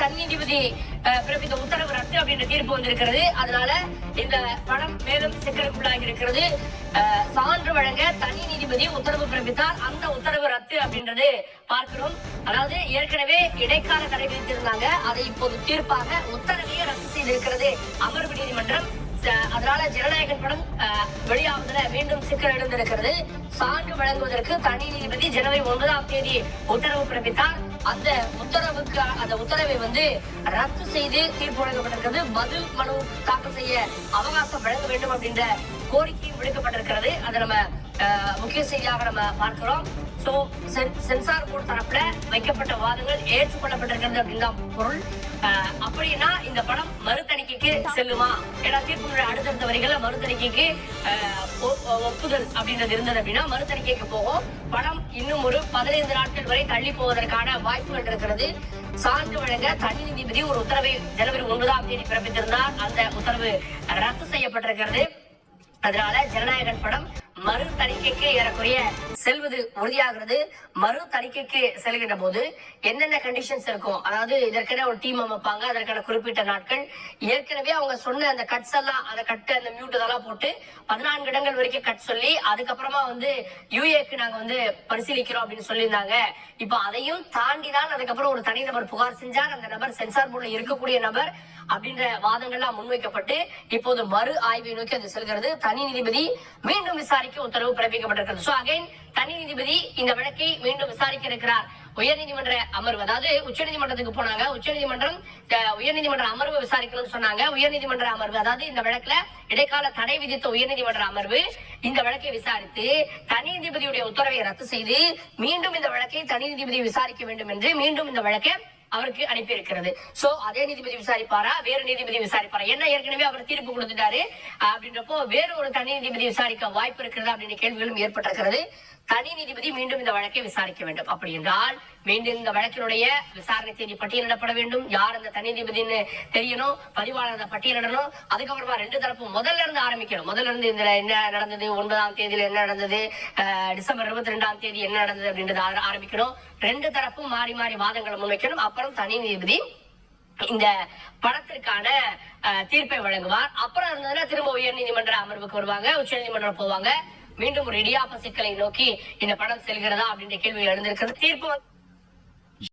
தனி நீதிபதி பிறப்பித்த உத்தரவு ரத்து அப்படின்ற தீர்ப்பு வந்திருக்கிறது. அதனால இந்த படம் மேலும் சிக்கலுக்குள்ளாகி இருக்கிறது. சான்று வழங்க தனி நீதிபதி உத்தரவு பிறப்பித்தால் அந்த உத்தரவு ரத்து அப்படின்றது பார்க்கிறோம். அதாவது ஏற்கனவே இடைக்கால தடை விதித்திருந்தாங்க, அதை இப்போது தீர்ப்பாக உத்தரவையே ரத்து செய்திருக்கிறது அமர்வு நீதிமன்றம். அதனால ஜனநாயகன் படம் வெளியாவதுல மீண்டும் சிக்கல் எழுந்திருக்கிறது. சான்று வழங்குவதற்கு தனி நீதிபதி ஜனவரி 1ஆம் தேதி உத்தரவு பிறப்பித்தார். அந்த உத்தரவை ரத்து செய்து தீர்ப்பு வழங்கப்பட்டிருக்கிறது. பதில் மனு தாக்கல் செய்ய அவகாசம் வழங்க வேண்டும் அப்படின்ற கோரிக்கையும் விடுக்கப்பட்டிருக்கிறது. அதை நம்ம முக்கிய செய்தியாக நம்ம பார்க்கிறோம். சோ சென்சார் போர்டு தரப்புல வைக்கப்பட்ட வாதங்கள் ஏற்றுக்கொள்ளப்பட்டிருக்கிறது அப்படின்னு தான் பொருள். அப்படின்னா இந்த படம் மறுதணிக்கைக்கு செல்லுமா? ஏன்னா தீர்ப்பு அடுத்தடுத்த வரிகள மறுதணிக்கைக்கு ஒப்புதல் அப்படின்றது இருந்தது அப்படின்னா மறுதணிக்கைக்கு போகும். படம் இன்னும் ஒரு 15 நாட்கள் வரை தள்ளி போவதற்கான வாய்ப்புகள் இருக்கிறது. சான்று வழங்க தனி நீதிபதி ஒரு உத்தரவை ஜனவரி 1ஆம் தேதி பிறப்பித்திருந்தார். அந்த உத்தரவு ரத்து செய்யப்பட்டிருக்கிறது. அதனால ஜனநாயகன் படம் மறு தணிக்கைக்கு ஏறக்குறைய செல்வது உறுதியாகிறது. மறு தணிக்கைக்கு செல்கின்ற போது என்னென்ன கண்டிஷன்ஸ் இருக்கும், அதாவது இதற்கென ஒரு டீம் அமைப்பாங்க, அதற்கான குறிப்பிட்ட நாட்கள். ஏற்கனவே அவங்க சொன்ன அந்த கட்ஸ் எல்லாம், அந்த கட்டு அந்த மியூட் இதெல்லாம் போட்டு 14 இடங்கள் வரைக்கும் கட் சொல்லி அதுக்கப்புறமா யூஏக்கு நாங்க பரிசீலிக்கிறோம் அப்படின்னு சொல்லியிருந்தாங்க. இப்ப அதையும் தாண்டிதான் அதுக்கப்புறம் ஒரு தனிநபர் புகார் செஞ்சார். அந்த நபர் சென்சார் போர்டுல இருக்கக்கூடிய நபர் அப்படின்ற வாதங்கள்லாம் முன்வைக்கப்பட்டு இப்போது மறு ஆய்வை நோக்கி அது செல்கிறது. தனி நீதிபதி மீண்டும் விசாரிக்க உத்தரவு பிறப்பிக்கப்பட்டிருக்கிறது. சோ அகைன் தனி நீதிபதி இந்த வழக்கை மீண்டும் விசாரிக்க இருக்கிறார். உயர்நீதிமன்ற அமர்வு, அதாவது உச்சநீதிமன்றத்துக்கு போனாங்க. உயர்நீதிமன்ற அமர்வு விசாரிக்கணும்னு சொன்னாங்க. உயர்நீதிமன்ற அமர்வு, அதாவது இந்த வழக்குல இடைக்கால தடை விதித்த உயர்நீதிமன்ற அமர்வு இந்த வழக்கை விசாரித்து தனி நீதிபதியுடைய உத்தரவை ரத்து செய்து மீண்டும் இந்த வழக்கை தனி நீதிபதி விசாரிக்க வேண்டும் என்று மீண்டும் இந்த வழக்கை அவருக்கு அனுப்பி இருக்கிறது. சோ அதே நீதிபதி விசாரிப்பாரா, வேறு நீதிபதி விசாரிப்பாரா? என்ன ஏற்கனவே அவர் தீர்ப்பு கொடுத்துட்டாரு அப்படின்றப்போ வேறு ஒரு தனி நீதிபதி விசாரிக்க வாய்ப்பு இருக்கிறதா அப்படின்ற கேள்விகளும் ஏற்பட்டிருக்கிறது. தனி நீதிபதி மீண்டும் இந்த வழக்கை விசாரிக்க வேண்டும். அப்படி என்றால் மீண்டும் இந்த வழக்கினுடைய விசாரணை தேதி பட்டியலிடப்பட வேண்டும். யார் அந்த தனி நீதிபதினு தெரியணும், பதிவாளர் பட்டியலிடணும். அதுக்கப்புறமா 2 தரப்பும் முதல்ல இருந்து ஆரம்பிக்கணும். முதல்ல இருந்து இதுல என்ன நடந்தது, 9ஆம் தேதியில என்ன நடந்தது, டிசம்பர் 22ஆம் தேதி என்ன நடந்தது அப்படின்றத ஆரம்பிக்கணும். 2 தரப்பும் மாறி மாறி வாதங்களை முன்வைக்கணும். அப்புறம் தனி நீதிபதி இந்த படத்திற்கான தீர்ப்பை வழங்குவார். அப்புறம் இருந்ததுன்னா திரும்ப உயர் நீதிமன்ற அமர்வுக்கு வருவாங்க, உச்ச நீதிமன்றம் போவாங்க. மீண்டும் ஒரு இடியாப்ப சிக்கலை நோக்கி இந்த படம் செல்கிறதா அப்படின்ற கேள்விகள் எழுந்திருக்கிறது. தீர்ப்பு